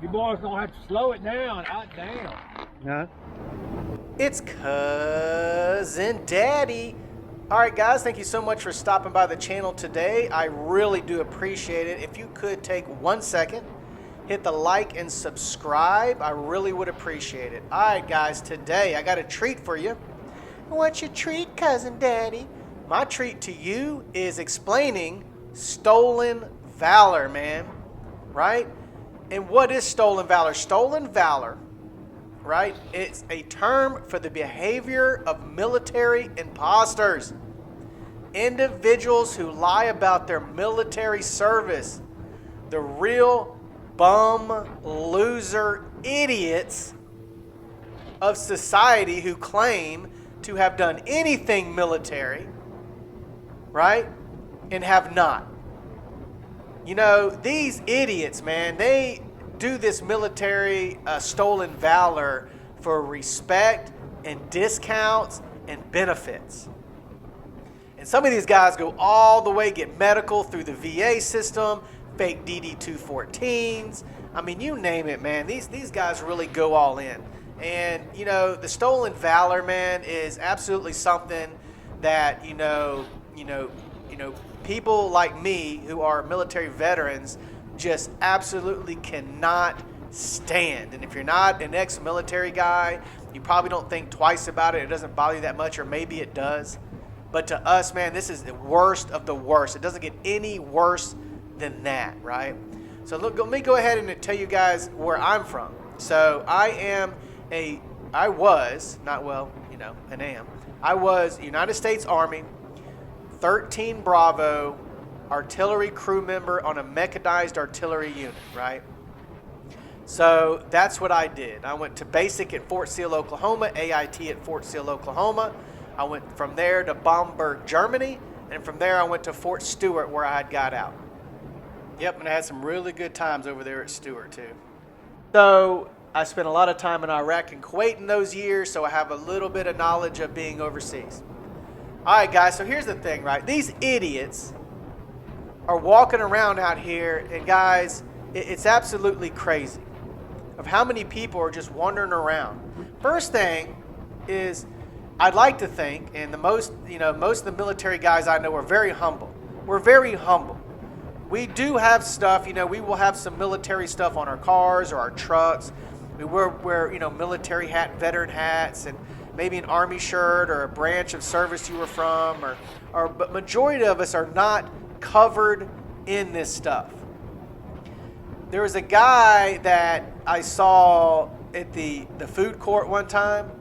You boys gonna have to slow it down. Damn. No. It's Cousin Daddy. All right, guys, thank you so much for stopping by the channel today. I really do appreciate it. If you could take 1 second, hit the like and subscribe. I really would appreciate it. All right, guys, today I got a treat for you. What's your treat, Cousin Daddy? My treat to you is explaining stolen valor, man, right? And what is stolen valor? Stolen valor, right? It's a term for the behavior of military imposters. Individuals who lie about their military service. The real bum, loser idiots of society who claim to have done anything military, right? And have not. You know, these idiots, man, they do this military stolen valor for respect and discounts and benefits. And some of these guys go all the way, get medical through the VA system, fake DD-214s. I mean, you name it, man. These guys really go all in. And, you know, the stolen valor, man, is absolutely something that, you know, people like me who are military veterans just absolutely cannot stand. And if you're not an ex-military guy, you probably don't think twice about it. It doesn't bother you that much, or maybe it does. But to us, man, this is the worst of the worst. It doesn't get any worse than that, right? So look, let me go ahead and tell you guys where I'm from. So I was United States Army, 13 Bravo, artillery crew member on a mechanized artillery unit, right? So that's what I did. I went to basic at Fort Sill, Oklahoma, AIT at Fort Sill, Oklahoma. I went from there to Bamberg, Germany, and from there I went to Fort Stewart where I had got out. Yep, and I had some really good times over there at Stewart too. So I spent a lot of time in Iraq and Kuwait in those years, so I have a little bit of knowledge of being overseas. All right, guys, so here's the thing, right? These idiots are walking around out here, and guys, it's absolutely crazy of how many people are just wandering around. First thing is, I'd like to think, and most of the military guys I know are very humble. We're very humble. We do have stuff, we will have some military stuff on our cars or our trucks. We wear military hat, veteran hats, and maybe an Army shirt or a branch of service you were from, but majority of us are not covered in this stuff. There was a guy that I saw at the food court one time,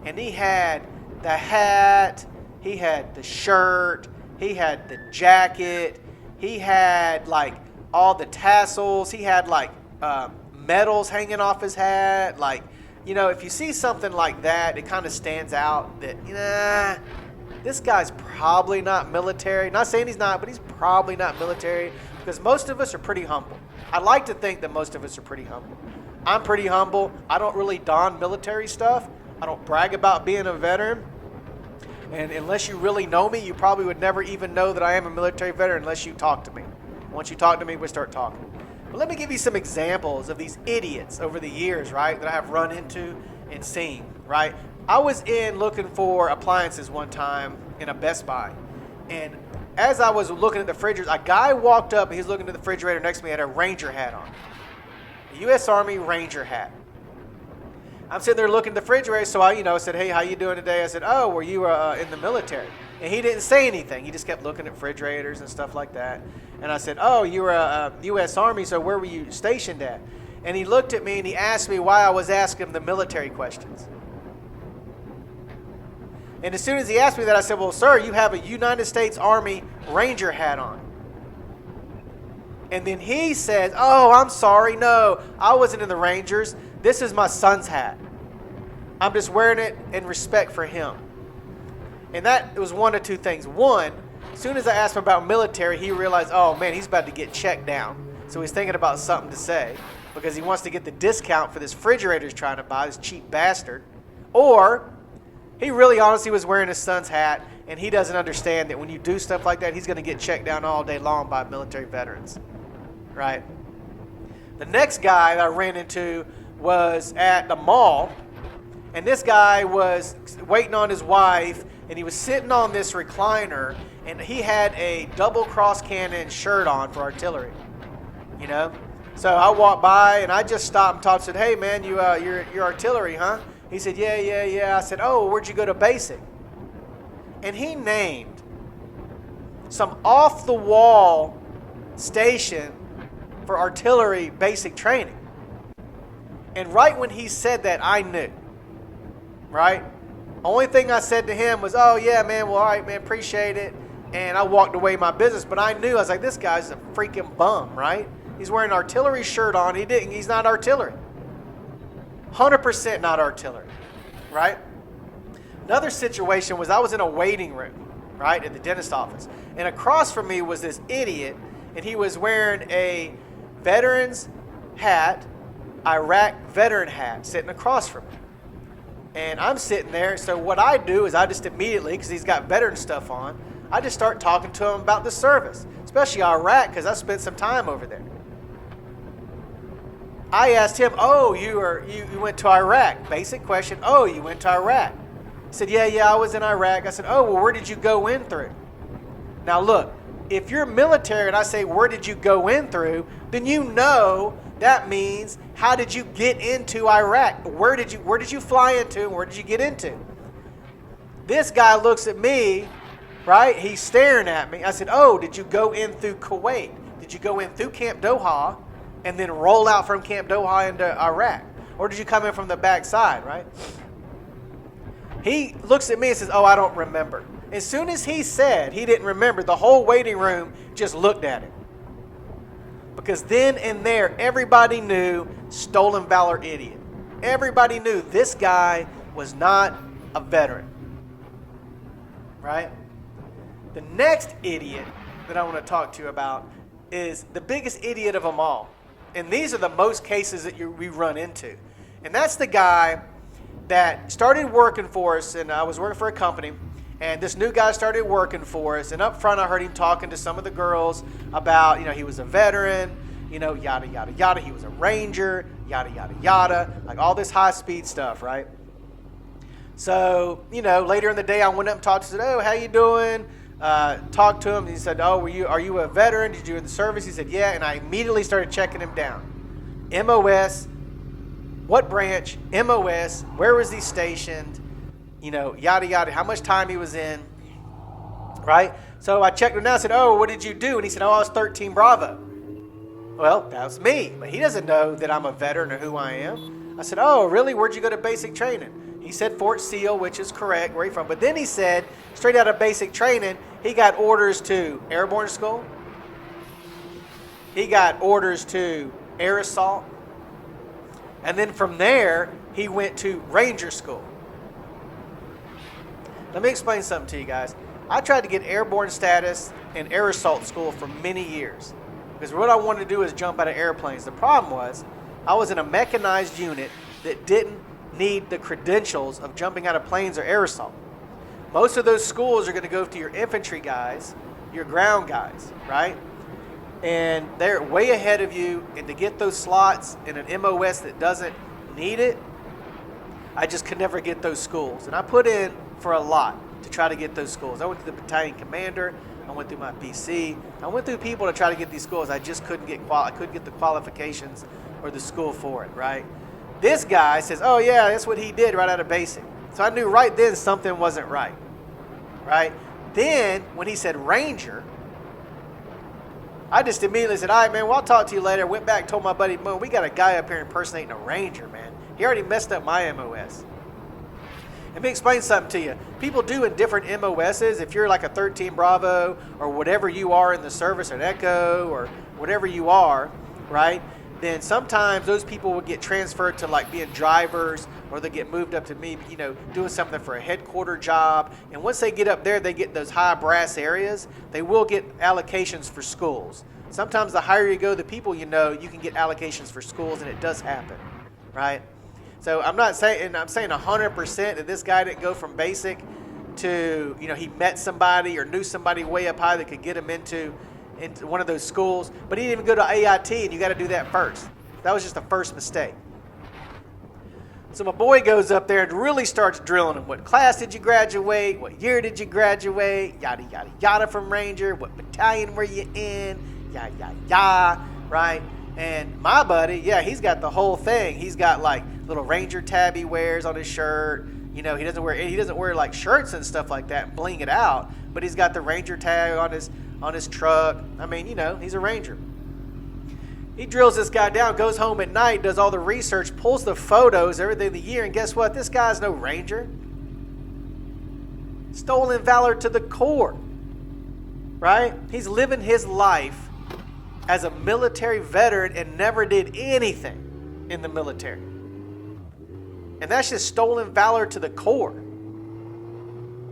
and he had the hat, he had the shirt, he had the jacket, he had like all the tassels, he had like medals hanging off his hat. Like, if you see something like that, it kind of stands out that, this guy's probably not military. Not saying he's not, but he's probably not military, because most of us are pretty humble. I'd like to think that most of us are pretty humble. I'm pretty humble. I don't really don military stuff. I don't brag about being a veteran. And unless you really know me, you probably would never even know that I am a military veteran unless you talk to me. Once you talk to me, we start talking. But let me give you some examples of these idiots over the years, right, that I have run into and seen, right? I was in looking for appliances one time in a Best Buy. And as I was looking at the refrigerators, a guy walked up and he's looking at the refrigerator next to me, had a Ranger hat on. A U.S. Army Ranger hat. I'm sitting there looking at the refrigerator, so I said, hey, how you doing today? I said, oh, were you in the military? And he didn't say anything. He just kept looking at refrigerators and stuff like that. And I said, oh, you were a U.S. Army, so where were you stationed at? And he looked at me and he asked me why I was asking him the military questions. And as soon as he asked me that, I said, well, sir, you have a United States Army Ranger hat on. And then he said, oh, I'm sorry, no, I wasn't in the Rangers. This is my son's hat. I'm just wearing it in respect for him. And that was one of two things. One, as soon as I asked him about military, he realized, oh, man, he's about to get checked down. So he's thinking about something to say because he wants to get the discount for this refrigerator he's trying to buy, this cheap bastard. Or he really honestly was wearing his son's hat, and he doesn't understand that when you do stuff like that, he's going to get checked down all day long by military veterans, right? The next guy that I ran into was at the mall, and this guy was waiting on his wife, and he was sitting on this recliner, and he had a double cross cannon shirt on for artillery, you know? So I walked by, and I just stopped and talked, said, hey, man, you're artillery, huh? He said, yeah. I said, oh, where'd you go to basic? And he named some off-the-wall station for artillery basic training. And right when he said that, I knew, right? Only thing I said to him was, oh, yeah, man, well, all right, man, appreciate it. And I walked away my business. But I knew, I was like, this guy's a freaking bum, right? He's wearing an artillery shirt on. He's not artillery. 100% not artillery, right? Another situation was I was in a waiting room, right, at the dentist office. And across from me was this idiot, and he was wearing a veteran's hat, Iraq veteran hat, sitting across from me. And I'm sitting there, so what I do is I just immediately, because he's got veteran stuff on, I just start talking to him about the service, especially Iraq, because I spent some time over there. I asked him, oh, you went to Iraq. Basic question, oh, you went to Iraq. He said, yeah, I was in Iraq. I said, oh, well, where did you go in through? Now, look, if you're military and I say, where did you go in through, then you know that means, how did you get into Iraq? Where did you fly into and where did you get into? This guy looks at me, right? He's staring at me. I said, oh, did you go in through Kuwait? Did you go in through Camp Doha and then roll out from Camp Doha into Iraq? Or did you come in from the back side, right? He looks at me and says, oh, I don't remember. As soon as he said he didn't remember, the whole waiting room just looked at him. Because then and there, everybody knew stolen valor idiot. Everybody knew this guy was not a veteran. Right? The next idiot that I want to talk to you about is the biggest idiot of them all. And these are the most cases that we run into. And that's the guy that started working for us, and I was working for a company, and this new guy started working for us, and up front I heard him talking to some of the girls about, he was a veteran, yada, yada, yada. He was a ranger, yada, yada, yada, like all this high-speed stuff, right? So, later in the day I went up and talked to him, said, oh, how you doing? Talked to him, and he said, oh, are you a veteran? Did you in the service? He said, yeah, and I immediately started checking him down. MOS, what branch, MOS, where was he stationed, yada, yada, how much time he was in, right? So I checked him down and said, oh, what did you do? And he said, oh, I was 13 Bravo. Well, that was me, but he doesn't know that I'm a veteran or who I am. I said, oh, really? Where'd you go to basic training? He said Fort Seal, which is correct, where he from. But then he said, straight out of basic training, he got orders to airborne school. He got orders to air assault. And then from there, he went to Ranger School. Let me explain something to you guys. I tried to get airborne status in air assault school for many years. Because what I wanted to do is jump out of airplanes. The problem was, I was in a mechanized unit that didn't need the credentials of jumping out of planes or air assault. Most of those schools are going to go to your infantry guys, your ground guys, right? And they're way ahead of you, and to get those slots in an MOS that doesn't need it, I just could never get those schools. And I put in for a lot to try to get those schools. I went to the battalion commander, I went through my BC, I went through people to try to get these schools. I just couldn't get the qualifications or the school for it, right? This guy says, oh yeah, that's what he did right out of basic. So I knew right then something wasn't right, right? Then when he said Ranger, I just immediately said, all right, man, well, I'll talk to you later. Went back and told my buddy, Mo, we got a guy up here impersonating a Ranger, man. He already messed up my MOS. Let me explain something to you. People do in different MOSs. If you're like a 13 Bravo or whatever you are in the service, an Echo or whatever you are, right, then sometimes those people will get transferred to like being drivers, or they get moved up to me, doing something for a headquarter job. And once they get up there, they get those high brass areas. They will get allocations for schools. Sometimes the higher you go, the people you can get allocations for schools, and it does happen, right? So I'm saying 100% that this guy didn't go from basic to, he met somebody or knew somebody way up high that could get him into one of those schools, but he didn't even go to AIT, and you got to do that first. That was just the first mistake. So my boy goes up there and really starts drilling him. What class did you graduate? What year did you graduate? Yada, yada, yada from Ranger. What battalion were you in? Yada, yada, yada, right? And my buddy, yeah, he's got the whole thing. He's got like little Ranger tab he wears on his shirt. You know, he doesn't wear like shirts and stuff like that and bling it out, but he's got the Ranger tag on his truck. I mean, you know, he's a Ranger. He drills this guy down, goes home at night, does all the research, pulls the photos, everything of the year, and guess what? This guy's no Ranger. Stolen valor to the core, right? He's living his life as a military veteran and never did anything in the military. And that's just stolen valor to the core.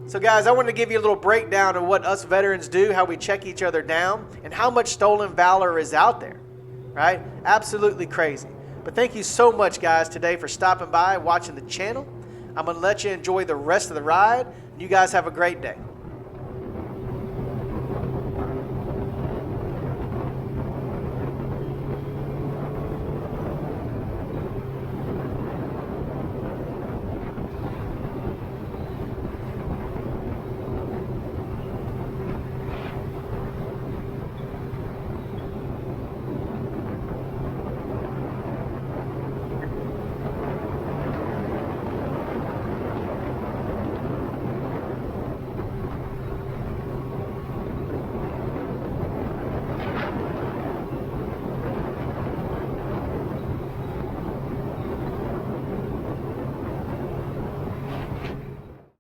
So guys, I wanted to give you a little breakdown of what us veterans do, how we check each other down, and how much stolen valor is out there, right? Absolutely crazy. But thank you so much, guys, today for stopping by, watching the channel. I'm going to let you enjoy the rest of the ride. You guys have a great day.